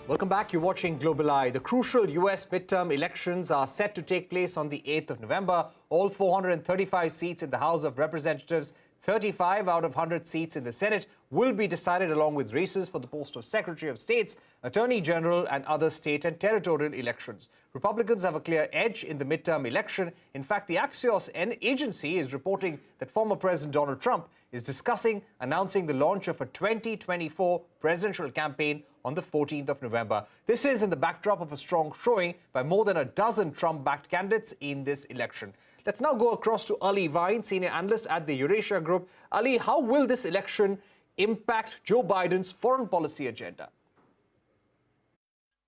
Welcome back. You're watching Global Eye. The crucial US midterm elections are set to take place on the 8th of November. All 435 seats in the House of Representatives, 35 out of 100 seats in the Senate will be decided along with races for the post of Secretary of States, Attorney General and other state and territorial elections. Republicans have a clear edge in the midterm election. In fact, the Axios agency is reporting that former President Donald Trump is discussing announcing the launch of a 2024 presidential campaign on the 14th of November. This is in the backdrop of a strong showing by more than a dozen Trump-backed candidates in this election. Let's now go across to Ali Vine, senior analyst at the Eurasia Group. Ali, how will this election impact Joe Biden's foreign policy agenda?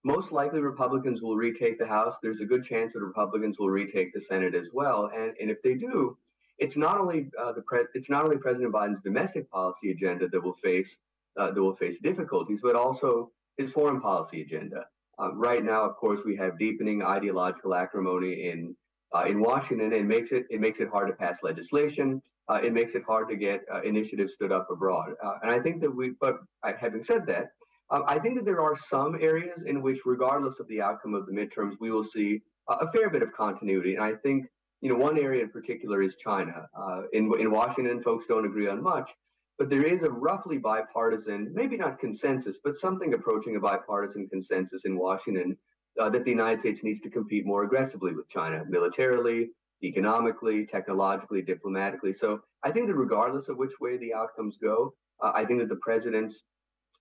Most likely Republicans will retake the House. There's a good chance that Republicans will retake the Senate as well. And if they do, it's not only President Biden's domestic policy agenda that will face difficulties, but also his foreign policy agenda. Right now, of course, we have deepening ideological acrimony in Washington. It makes it hard to pass legislation. It makes it hard to get initiatives stood up abroad. And I think that having said that, I think that there are some areas in which, regardless of the outcome of the midterms, we will see a fair bit of continuity. And I think, one area in particular is China. In Washington, folks don't agree on much, but there is a roughly bipartisan, maybe not consensus, but something approaching a bipartisan consensus in Washington that the United States needs to compete more aggressively with China, militarily, economically, technologically, diplomatically. So I think that regardless of which way the outcomes go, I think that the president's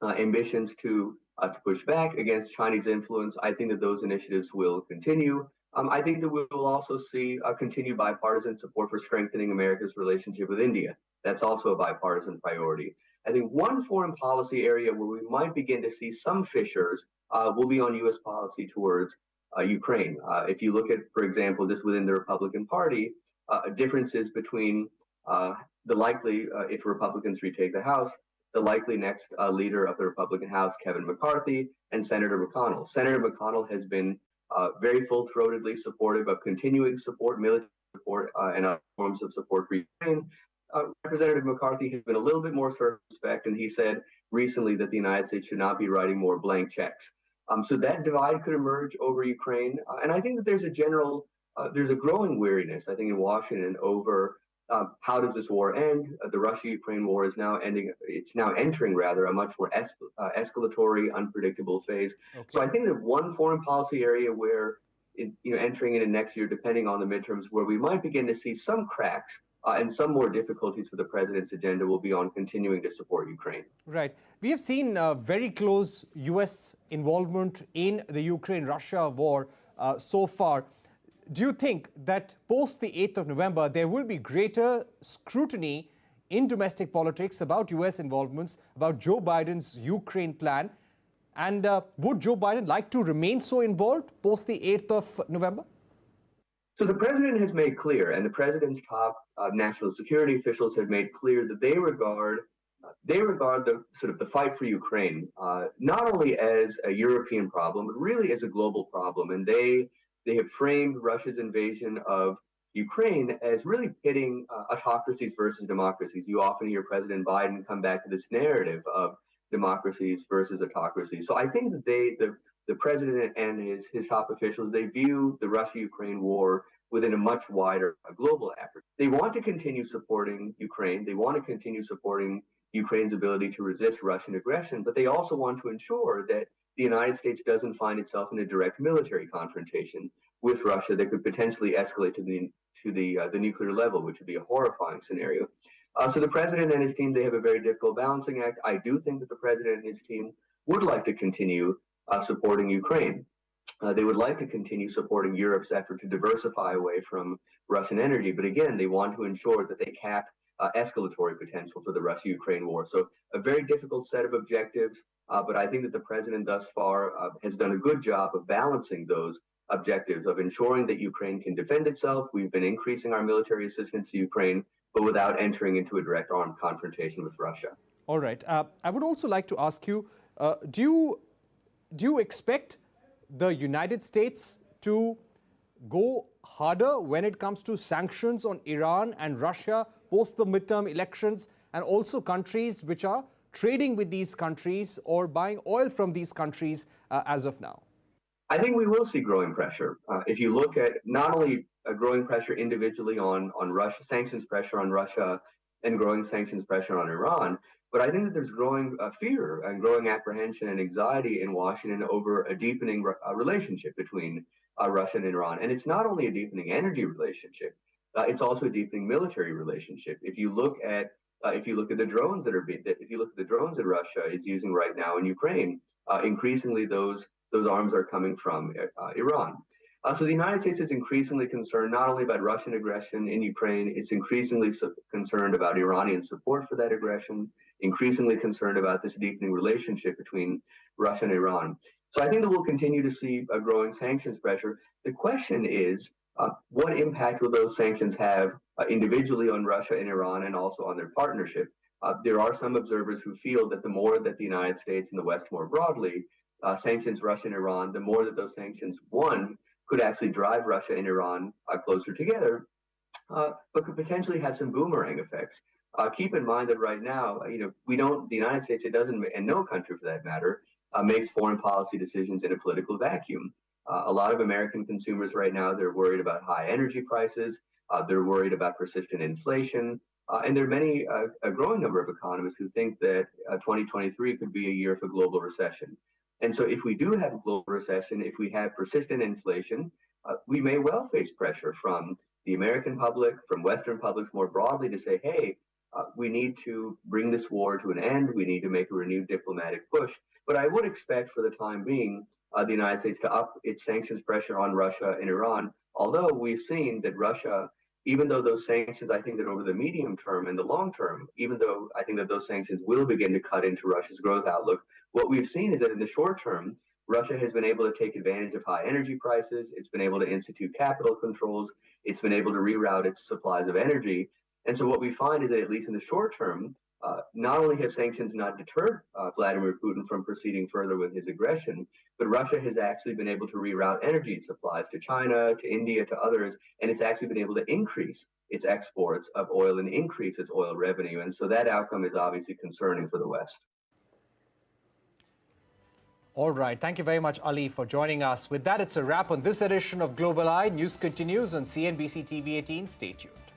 ambitions to push back against Chinese influence, I think that those initiatives will continue. I think that we will also see continued bipartisan support for strengthening America's relationship with India. That's also a bipartisan priority. I think one foreign policy area where we might begin to see some fissures will be on U.S. policy towards Ukraine. If you look at, for example, just within the Republican Party, differences between the likely, if Republicans retake the House, the likely next leader of the Republican House, Kevin McCarthy, and Senator McConnell. Senator McConnell has been very full-throatedly supportive of continuing support, military support, and other forms of support for Ukraine. Representative McCarthy has been a little bit more circumspect, and he said recently that the United States should not be writing more blank checks. So that divide could emerge over Ukraine. And I think that there's a growing weariness, I think, in Washington over how does this war end? The Russia-Ukraine war is now ending. It's now entering, rather, a much more escalatory, unpredictable phase. Okay. So I think that one foreign policy area where, entering into next year, depending on the midterms, where we might begin to see some cracks and some more difficulties for the president's agenda will be on continuing to support Ukraine. Right. We have seen very close U.S. involvement in the Ukraine-Russia war so far. Do you think that post the 8th of November, there will be greater scrutiny in domestic politics about U.S. involvements, about Joe Biden's Ukraine plan? And would Joe Biden like to remain so involved post the 8th of November? So the president has made clear, and the president's top national security officials have made clear that they regard the fight for Ukraine not only as a European problem, but really as a global problem. And they have framed Russia's invasion of Ukraine as really pitting autocracies versus democracies. You often hear President Biden come back to this narrative of democracies versus autocracies. So I think that the president and his top officials, they view the Russia-Ukraine war within a much wider global effort. They want to continue supporting Ukraine. They want to continue supporting Ukraine's ability to resist Russian aggression, but they also want to ensure that the United States doesn't find itself in a direct military confrontation with Russia that could potentially escalate to the nuclear level, which would be a horrifying scenario. So the president and his team, they have a very difficult balancing act. I do think that the president and his team would like to continue supporting Ukraine. They would like to continue supporting Europe's effort to diversify away from Russian energy. But again, they want to ensure that they cap escalatory potential for the Russia-Ukraine war. So a very difficult set of objectives. But I think that the president thus far has done a good job of balancing those objectives of ensuring that Ukraine can defend itself. We've been increasing our military assistance to Ukraine, but without entering into a direct armed confrontation with Russia. All right. I would also like to ask you, do you expect the United States to go harder when it comes to sanctions on Iran and Russia post the midterm elections, and also countries which are trading with these countries or buying oil from these countries as of now? I think we will see growing pressure. If you look at not only a growing pressure individually on Russia, sanctions pressure on Russia, and growing sanctions pressure on Iran, but I think that there's growing fear and growing apprehension and anxiety in Washington over a deepening relationship between Russia and Iran. And it's not only a deepening energy relationship; it's also a deepening military relationship. If you look at the drones if you look at the drones that Russia is using right now in Ukraine, increasingly those arms are coming from Iran. So the United States is increasingly concerned not only about Russian aggression in Ukraine, it's increasingly concerned about Iranian support for that aggression, increasingly concerned about this deepening relationship between Russia and Iran. So I think that we'll continue to see a growing sanctions pressure. The question is, what impact will those sanctions have individually on Russia and Iran and also on their partnership? There are some observers who feel that the more that the United States and the West more broadly sanctions Russia and Iran, the more that those sanctions, one, could actually drive Russia and Iran closer together, but could potentially have some boomerang effects. Keep in mind that right now, the United States, and no country for that matter, makes foreign policy decisions in a political vacuum. A lot of American consumers right now, they're worried about high energy prices, they're worried about persistent inflation, and there are a growing number of economists who think that 2023 could be a year of a global recession. And so if we do have a global recession, if we have persistent inflation, we may well face pressure from the American public, from Western publics more broadly to say, hey, we need to bring this war to an end. We need to make a renewed diplomatic push. But I would expect for the time being, the United States to up its sanctions pressure on Russia and Iran, although we've seen that Russia, even though those sanctions, I think that over the medium term and the long term, even though I think that those sanctions will begin to cut into Russia's growth outlook, what we've seen is that in the short term, Russia has been able to take advantage of high energy prices. It's been able to institute capital controls. It's been able to reroute its supplies of energy. And so what we find is that at least in the short term, not only have sanctions not deterred Vladimir Putin from proceeding further with his aggression, but Russia has actually been able to reroute energy supplies to China, to India, to others, and it's actually been able to increase its exports of oil and increase its oil revenue. And so that outcome is obviously concerning for the West. All right. Thank you very much, Ali, for joining us. With that, it's a wrap on this edition of Global Eye. News continues on CNBC TV 18. Stay tuned.